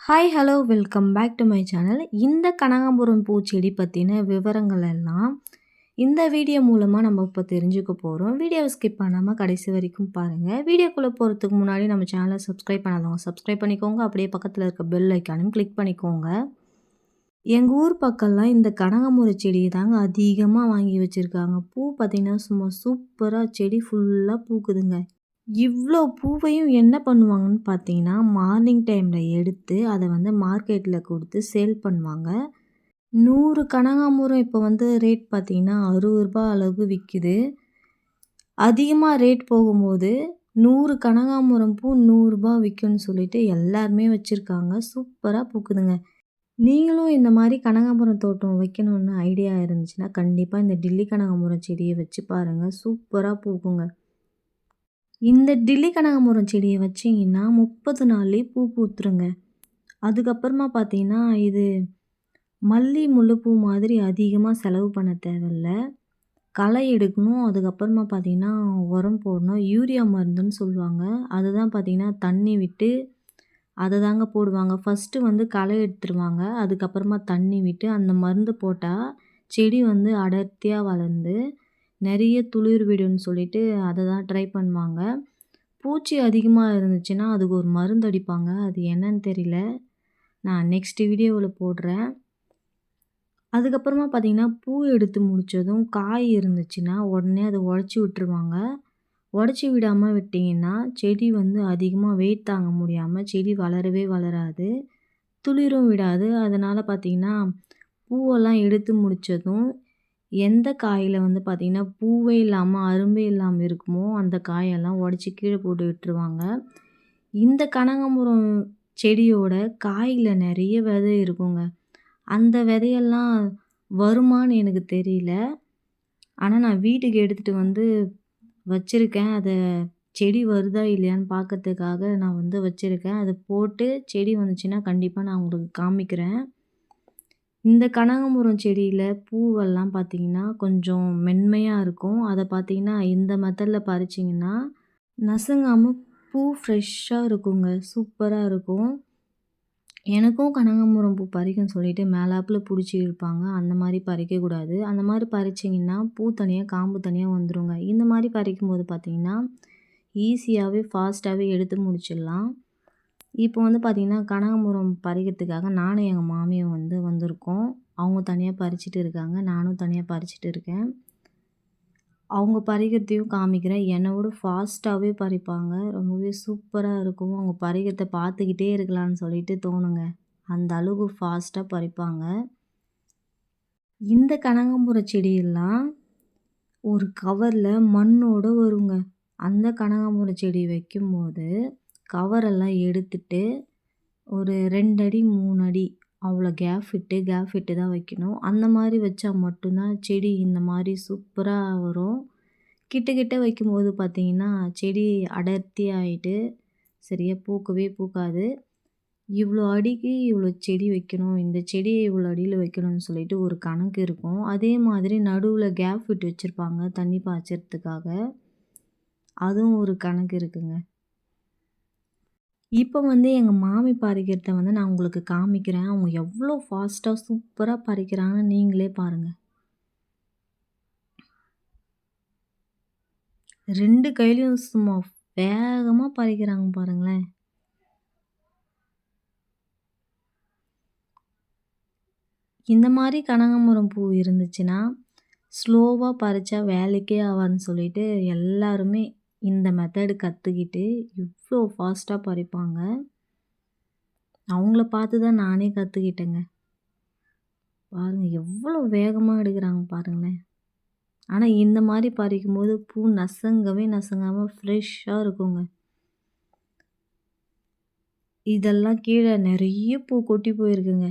Hi hello welcome back to my channel. இந்த கனகாம்பரம் பூச்செடி பற்றின விவரங்கள் எல்லாம் இந்த வீடியோ மூலமாக நம்ம இப்போ தெரிஞ்சுக்க போகிறோம். வீடியோவை ஸ்கிப் பண்ணாமல் கடைசி வரைக்கும் பாருங்கள். வீடியோக்குள்ளே போகிறதுக்கு முன்னாடி நம்ம சேனலை சப்ஸ்கிரைப் பண்ணாதவங்க சப்ஸ்கிரைப் பண்ணிக்கோங்க. அப்படியே பக்கத்தில் இருக்க பெல் ஐக்கானும் கிளிக் பண்ணிக்கோங்க. எங்கள் ஊர் பக்கம்லாம் இந்த கனகாம்பரம் செடியை தாங்க அதிகமாக வாங்கி வச்சுருக்காங்க. பூ பார்த்திங்கன்னா சும்மா சூப்பராக செடி ஃபுல்லாக பூக்குதுங்க. இவ்வளோ பூவையும் என்ன பண்ணுவாங்கன்னு பார்த்தீங்கன்னா, மார்னிங் டைமில் எடுத்து அதை வந்து மார்க்கெட்டில் கொடுத்து சேல் பண்ணுவாங்க. 100 கனகாம்பரம் இப்போ வந்து ரேட் பார்த்தீங்கன்னா ரூ. 60 அளவுக்கு விற்கிது. அதிகமாக ரேட் போகும்போது 100 கனகாம்பரம் பூ ரூ. 100 விற்கும்னு சொல்லிட்டு எல்லாருமே வச்சுருக்காங்க. சூப்பராக பூக்குதுங்க. நீங்களும் இந்த மாதிரி கனகாம்பரம் தோட்டம் வைக்கணும்னு ஐடியா இருந்துச்சுன்னா கண்டிப்பாக இந்த டில்லி கனகாம்பரம் செடியை வச்சு பாருங்கள். சூப்பராக பூக்குங்க. இந்த டில்லி கனகாம்பரம் செடியை வச்சிங்கன்னா 30 நாள்லேயே பூ பூத்துருங்க. அதுக்கப்புறமா பார்த்தீங்கன்னா இது மல்லி முல்லைப்பூ மாதிரி அதிகமாக செலவு பண்ண தேவையில்ல. களை எடுக்கணும். அதுக்கப்புறமா பார்த்தீங்கன்னா உரம் போடணும். யூரியா மருந்துன்னு சொல்லுவாங்க. அதுதான் பார்த்தீங்கன்னா தண்ணி விட்டு அதை தாங்க போடுவாங்க. ஃபஸ்ட்டு வந்து களை எடுத்துருவாங்க. அதுக்கப்புறமா தண்ணி விட்டு அந்த மருந்து போட்டால் செடி வந்து அடர்த்தியாக வளர்ந்து நிறைய துளிர் விடும்னு சொல்லிட்டு அதை தான் ட்ரை பண்ணுவாங்க. பூச்சி அதிகமாக இருந்துச்சுன்னா அதுக்கு ஒரு மருந்து அடிப்பாங்க. அது என்னன்னு தெரியல. நான் நெக்ஸ்ட் வீடியோவில் போடுறேன். அதுக்கப்புறமா பார்த்தீங்கன்னா பூ எடுத்து முடித்ததும் காய் இருந்துச்சுன்னா உடனே அதை உடச்சி விட்டுருவாங்க. உடச்சி விடாமல் விட்டிங்கன்னா செடி வந்து அதிகமாக வெயிட் தாங்க முடியாமல் செடி வளரவே வளராது, துளிரும் விடாது. அதனால் பார்த்தீங்கன்னா பூவெல்லாம் எடுத்து முடித்ததும் எந்த காயில் வந்து பார்த்திங்கன்னா பூவே இல்லாமல் அரும்பே இல்லாமல் இருக்குமோ அந்த காயெல்லாம் உடச்சி கீழே போட்டு விட்டுருவாங்க. இந்த கனகாம்பரம் செடியோட காயில் நிறைய விதை இருக்குங்க. அந்த விதையெல்லாம் வருமான்னு எனக்கு தெரியல. ஆனால் நான் வீட்டுக்கு எடுத்துகிட்டு வந்து வச்சுருக்கேன். அதை செடி வருதா இல்லையான்னு பார்க்கறதுக்காக நான் வந்து வச்சுருக்கேன். அதை போட்டு செடி வந்துச்சுன்னா கண்டிப்பாக நான் உங்களுக்கு காமிக்கிறேன். இந்த கனகாம்பரம் செடியில் பூவெல்லாம் பார்த்திங்கன்னா கொஞ்சம் மென்மையாக இருக்கும். அதை பார்த்திங்கன்னா இந்த மெத்தடில் பறிச்சிங்கன்னா நசுங்காமல் பூ ஃப்ரெஷ்ஷாக இருக்குங்க. சூப்பராக இருக்கும். எனக்கும் கனகாம்பரம் பூ பறிக்கன்னு சொல்லிட்டு மேலாப்பில் பிடிச்சி இழுப்பாங்க. அந்த மாதிரி பறிக்கக்கூடாது. அந்த மாதிரி பறிச்சிங்கன்னா பூ தனியாக காம்பு தனியாக வந்துடுங்க. இந்த மாதிரி பறிக்கும்போது பார்த்திங்கன்னா ஈஸியாகவே ஃபாஸ்ட்டாகவே எடுத்து முடிச்சிடலாம். இப்போ வந்து பார்த்திங்கன்னா கனகாம்பரம் பறிக்கிறதுக்காக நானும் எங்கள் மாமியும் வந்து வந்திருக்கோம். அவங்க தனியாக பறிச்சுட்டு இருக்காங்க. நானும் தனியாக பறிச்சுட்டு இருக்கேன். அவங்க பறிக்கிறதையும் காமிக்கிறேன். என்னை விட ஃபாஸ்ட்டாகவே பறிப்பாங்க. ரொம்பவே சூப்பராக இருக்கும். அவங்க பறிக்கிறத பார்த்துக்கிட்டே இருக்கலாம்னு சொல்லிட்டு தோணுங்க. அந்த அளவுக்கு ஃபாஸ்ட்டாக பறிப்பாங்க. இந்த கனகாம்பரம் செடியெல்லாம் ஒரு கவரில் மண்ணோடு வருங்க. அந்த கனகாம்பரம் செடி வைக்கும்போது கவரெல்லாம் எடுத்துட்டு ஒரு 2 அடி 3 அடி அவ்வளோ கேப் விட்டு தான் வைக்கணும். அந்த மாதிரி வச்சா மட்டும்தான் செடி இந்த மாதிரி சூப்பராக வரும். கிட்ட வைக்கும்போது பார்த்திங்கன்னா செடி அடர்த்தி ஆகிட்டு சரியாக பூக்கவே பூக்காது. இவ்வளோ அடிக்கு இவ்வளோ செடி வைக்கணும், இந்த செடியை இவ்வளோ அடியில் வைக்கணும்னு சொல்லிட்டு ஒரு கணக்கு இருக்கும். அதே மாதிரி நடுவில் கேப் விட்டு வச்சுருப்பாங்க தண்ணி பாய்ச்சறதுக்காக. அதுவும் ஒரு கணக்கு இருக்குங்க. இப்போ வந்து எங்கள் மாமி பறிக்கிறத வந்து நான் உங்களுக்கு காமிக்கிறேன். அவங்க எவ்வளோ ஃபாஸ்ட்டாக சூப்பராக பறிக்கிறாங்கன்னு நீங்களே பாருங்கள். 2 கையிலையும் சும்மா வேகமாக பறிக்கிறாங்க பாருங்களேன். இந்த மாதிரி கனகாம்பரம் பூ இருந்துச்சுன்னா ஸ்லோவாக பறித்தா வேலைக்கே ஆகாதுன்னு சொல்லிட்டு எல்லாருமே இந்த மெத்தடு கற்றுக்கிட்டு இவ்வளோ ஃபாஸ்ட்டாக பறிப்பாங்க. அவங்கள பார்த்து தான் நானே கற்றுக்கிட்டேங்க. பாருங்கள் எவ்வளோ வேகமாக எடுக்கிறாங்க பாருங்களேன். ஆனால் இந்த மாதிரி பறிக்கும்போது பூ நசுங்காமல் ஃப்ரெஷ்ஷாக இருக்குங்க. இதெல்லாம் கீழே நிறைய பூ கொட்டி போயிருக்குங்க.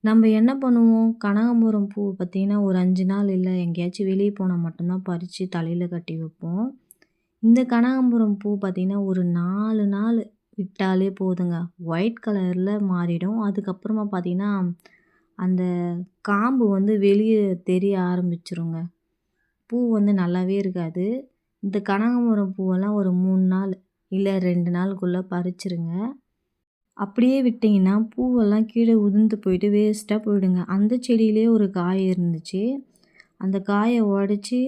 நம்ம என்ன பண்ணுவோம், கனகாம்பரம் பூ பார்த்திங்கன்னா ஒரு 5 நாள் இல்லை எங்கேயாச்சும் வெளியே போனால் மட்டும்தான் பறித்து தலையில் கட்டி வைப்போம். இந்த கனகாம்பரம் பூ பார்த்திங்கன்னா ஒரு 4 நாள் விட்டாலே போதுங்க, ஒயிட் கலரில் மாறிடும். அதுக்கப்புறமா பார்த்திங்கன்னா அந்த காம்பு வந்து வெளியே தெரிய ஆரம்பிச்சிருங்க. பூ வந்து நல்லாவே இருக்காது. இந்த கனகாம்பரம் பூவெல்லாம் ஒரு 3 நாள் இல்லை 2 நாளுக்குள்ளே பறிச்சிருங்க. அப்படியே விட்டிங்கன்னா பூவெல்லாம் கீழே உதிர்ந்து போயிட்டு வேஸ்ட்டாக போயிடுங்க. அந்த செடியிலேயே ஒரு காய் இருந்துச்சு. அந்த காயை உடச்சி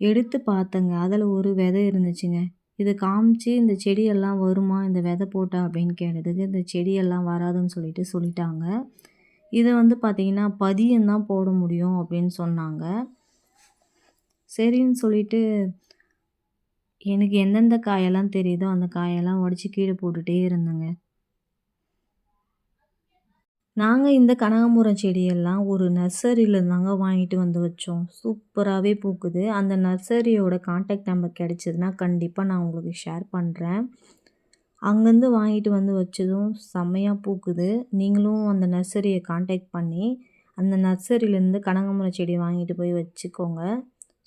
எடுத்து பார்த்தேங்க. அதில் ஒரு விதை இருந்துச்சுங்க. இதை காமிச்சு இந்த செடியெல்லாம் வருமா இந்த விதை போட்டா அப்படின்னு கேட்டதுக்கு இந்த செடியெல்லாம் வராதுன்னு சொல்லிட்டாங்க. இதை வந்து பார்த்திங்கன்னா பதியம் தான் போட முடியும் அப்படின்னு சொன்னாங்க. சரின்னு சொல்லிட்டு எனக்கு எந்தெந்த காயெல்லாம் தெரியுதோ அந்த காயெல்லாம் உடச்சி கீழே போட்டுகிட்டே இருந்தேங்க. நாங்கள் இந்த கனகாம்பரம் செடியெல்லாம் ஒரு நர்சரியில் தாங்க வாங்கிட்டு வந்து வச்சோம். சூப்பராகவே பூக்குது. அந்த நர்சரியோட கான்டாக்ட் நம்பர் கிடைச்சதுன்னா கண்டிப்பாக நான் உங்களுக்கு ஷேர் பண்ணுறேன். அங்கேருந்து வாங்கிட்டு வந்து வச்சதும் செம்மையாக பூக்குது. நீங்களும் அந்த நர்சரியை கான்டாக்ட் பண்ணி அந்த நர்சரியிலேருந்து கனகாம்பரம் செடி வாங்கிட்டு போய் வச்சுக்கோங்க.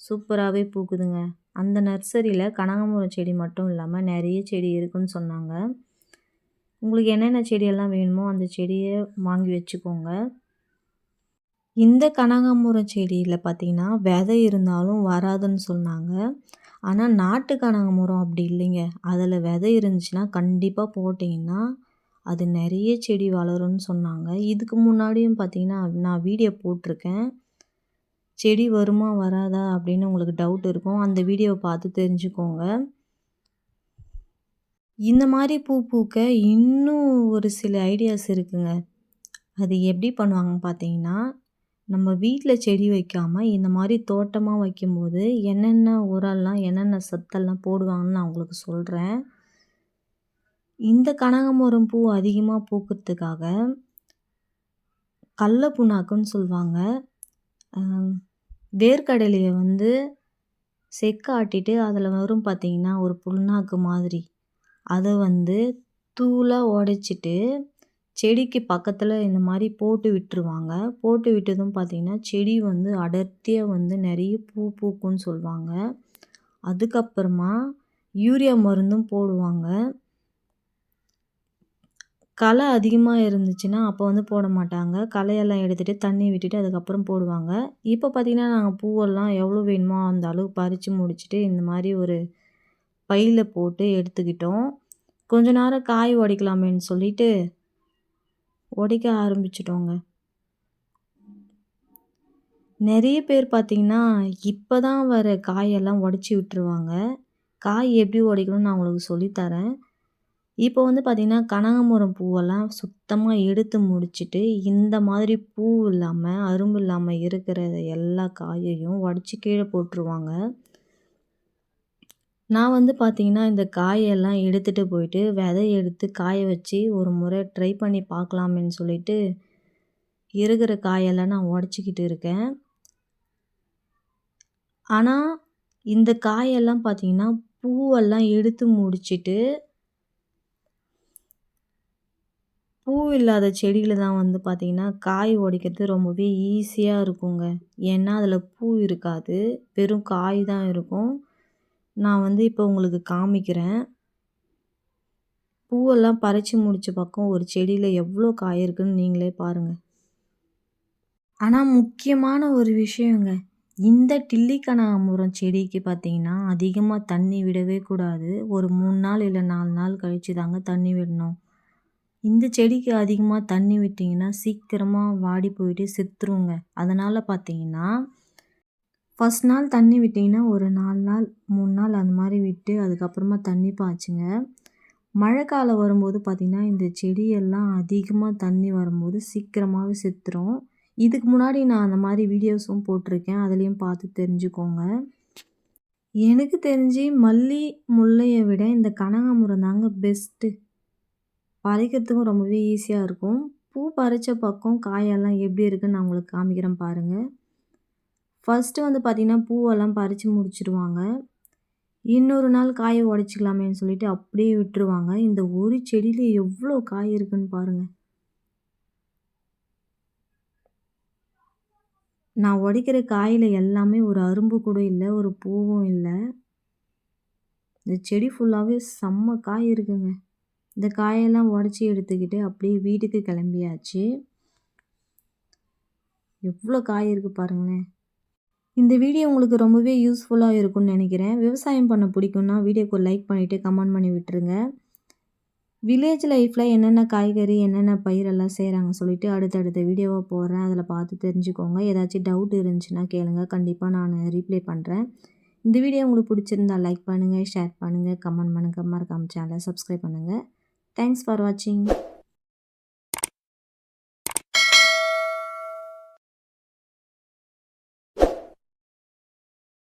சூப்பராகவே பூக்குதுங்க. அந்த நர்சரியில் கனகாம்பரம் செடி மட்டும் இல்லாமல் நிறைய செடி இருக்குன்னு சொன்னாங்க. உங்களுக்கு என்னென்ன செடியெல்லாம் வேணுமோ அந்த செடியை வாங்கி வச்சுக்கோங்க. இந்த கனகாம்பரம் செடியில் பார்த்திங்கன்னா விதை இருந்தாலும் வராதுன்னு சொன்னாங்க. ஆனால் நாட்டு கனகாம்பரம் அப்படி இல்லைங்க. அதில் விதை இருந்துச்சுன்னா கண்டிப்பாக போட்டிங்கன்னா அது நிறைய செடி வளரும்னு சொன்னாங்க. இதுக்கு முன்னாடியும் பார்த்திங்கன்னா நான் வீடியோ போட்டிருக்கேன். செடி வருமா வராதா அப்படின்னு உங்களுக்கு டவுட் இருக்கும். அந்த வீடியோவை பார்த்து தெரிஞ்சுக்கோங்க. இந்த மாதிரி பூ பூக்க இன்னும் ஒரு சில ஐடியாஸ் இருக்குங்க. அது எப்படி பண்ணுவாங்கன்னு பார்த்தீங்கன்னா, நம்ம வீட்டில் செடி வைக்காமல் இந்த மாதிரி தோட்டமாக வைக்கும்போது என்னென்ன உரம்லாம் என்னென்ன சத்தெல்லாம் போடுவாங்கன்னு நான் உங்களுக்கு சொல்கிறேன். இந்த கனகாம்பரம் பூ அதிகமாக பூக்கிறதுக்காக கடல புண்ணாக்குன்னு சொல்லுவாங்க. வேர்க்கடலையை வந்து செக்க ஆட்டிட்டு அதில் வரும் பார்த்தீங்கன்னா ஒரு புண்ணாக்கு மாதிரி. அதை வந்து தூளாக உடைச்சிட்டு செடிக்கு பக்கத்தில் இந்த மாதிரி போட்டு விட்டுருவாங்க. போட்டு விட்டதும் பார்த்திங்கன்னா செடி வந்து அடர்த்தியாக வந்து நிறைய பூ பூக்கும்னு சொல்லுவாங்க. அதுக்கப்புறமா யூரியா மருந்தும் போடுவாங்க. களை அதிகமாக இருந்துச்சுன்னா அப்போ வந்து போட மாட்டாங்க. களையெல்லாம் எடுத்துகிட்டு தண்ணி விட்டுட்டு அதுக்கப்புறம் போடுவாங்க. இப்போ பார்த்திங்கன்னா நாங்கள் பூவெல்லாம் எவ்வளோ வேணுமோ அந்த அளவு பறித்து முடிச்சுட்டு இந்த மாதிரி ஒரு பையில் போட்டு எடுத்துக்கிட்டோம். கொஞ்ச நேரம் காய் உடைக்கலாமேன்னு சொல்லிட்டு உடைக்க ஆரம்பிச்சிட்டோங்க. நிறைய பேர் பார்த்திங்கன்னா இப்போ தான் வர காயெல்லாம் உடச்சி விட்டுருவாங்க. காய் எப்படி உடைக்கணும்னு நான் உங்களுக்கு சொல்லித்தரேன். இப்போ வந்து பார்த்திங்கன்னா கனகாம்பரம் பூவெல்லாம் சுத்தமாக எடுத்து முடிச்சுட்டு இந்த மாதிரி பூ இல்லாமல் அரும்பு இல்லாமல் இருக்கிற எல்லா காயையும் உடச்சி கீழே போட்டுருவாங்க. நான் வந்து பார்த்திங்கன்னா இந்த காயெல்லாம் எடுத்துகிட்டு போயிட்டு விதை எடுத்து காய வச்சு ஒரு முறை ட்ரை பண்ணி பார்க்கலாமேன்னு சொல்லிட்டு இருக்கிற காயெல்லாம் நான் உடச்சிக்கிட்டு இருக்கேன். ஆனால் இந்த காயெல்லாம் பார்த்திங்கன்னா பூவெல்லாம் எடுத்து முடிச்சுட்டு பூ இல்லாத செடியில் தான் வந்து பார்த்திங்கன்னா காய் உடைக்கிறது ரொம்பவே ஈஸியாக இருக்குங்க. ஏன்னா அதில் பூ இருக்காது, வெறும் காய் தான் இருக்கும். நான் வந்து இப்போ உங்களுக்கு காமிக்கிறேன். பூவெல்லாம் பறித்து முடித்த பக்கம் ஒரு செடியில் எவ்வளோ காய் இருக்குன்னு நீங்களே பாருங்கள். ஆனால் முக்கியமான ஒரு விஷயங்க, இந்த டில்லி கனகாம்பரம் செடிக்கு பார்த்திங்கன்னா அதிகமாக தண்ணி விடவே கூடாது. ஒரு 3 நாள் இல்லை 4 நாள் கழித்து தாங்க தண்ணி விடணும். இந்த செடிக்கு அதிகமாக தண்ணி விட்டிங்கன்னா சீக்கிரமாக வாடி போயிட்டு செத்துருங்க. அதனால் பார்த்திங்கன்னா ஃபஸ்ட் நாள் தண்ணி விட்டிங்கன்னா ஒரு 4 நாள் 3 நாள் அந்த மாதிரி விட்டு அதுக்கப்புறமா தண்ணி பாய்ச்சுங்க. மழை காலம் வரும்போது பார்த்திங்கன்னா இந்த செடியெல்லாம் அதிகமாக தண்ணி வரும்போது சீக்கிரமாகவே செத்துரும். இதுக்கு முன்னாடி நான் அந்த மாதிரி வீடியோஸும் போட்டிருக்கேன். அதுலேயும் பார்த்து தெரிஞ்சுக்கோங்க. எனக்கு தெரிஞ்சு மல்லி முல்லையை விட இந்த கனகாம்பரம் தாங்க பெஸ்ட்டு. பறிக்கிறதுக்கும் ரொம்பவே ஈஸியாக இருக்கும். பூ பறித்த பக்கம் காயெல்லாம் எப்படி இருக்குன்னு நான் உங்களுக்கு காமிக்கிறேன் பாருங்கள். ஃபஸ்ட்டு வந்து பார்த்திங்கன்னா பூவெல்லாம் பறித்து முடிச்சிடுவாங்க. இன்னொரு நாள் காயை உடச்சிக்கலாமேன்னு சொல்லிட்டு அப்படியே விட்டுருவாங்க. இந்த ஒரு செடியில் எவ்வளோ காய் இருக்குன்னு பாருங்கள். நான் உடைக்கிற காயில் எல்லாமே ஒரு அரும்பு கூட இல்லை, ஒரு பூவும் இல்லை. இந்த செடி ஃபுல்லாகவே செம்ம காய் இருக்குங்க. இந்த காயெல்லாம் உடச்சி எடுத்துக்கிட்டு அப்படியே வீட்டுக்கு கிளம்பியாச்சு. எவ்வளோ காய் இருக்குது பாருங்களேன். இந்த வீடியோ உங்களுக்கு ரொம்பவே யூஸ்ஃபுல்லாக இருக்கும்னு நினைக்கிறேன். விவசாயம் பண்ண பிடிக்கும்னா வீடியோக்கு லைக் பண்ணிவிட்டு கமெண்ட் பண்ணி விட்டுருங்க. வில்லேஜ் லைஃப்பில் என்னென்ன காய்கறி என்னென்ன பயிரெல்லாம் செய்கிறாங்க சொல்லிட்டு அடுத்தடுத்த வீடியோவை போடுறேன். அதில் பார்த்து தெரிஞ்சுக்கோங்க. ஏதாச்சும் டவுட் இருந்துச்சுன்னா கேளுங்க. கண்டிப்பாக நான் ரீப்ளை பண்ணுறேன். இந்த வீடியோ உங்களுக்கு பிடிச்சிருந்தா லைக் பண்ணுங்கள், ஷேர் பண்ணுங்கள், கமெண்ட் பண்ணுங்கள், மறக்காம சேனலை சப்ஸ்கிரைப் பண்ணுங்கள். தேங்க்ஸ் ஃபார் வாட்சிங்.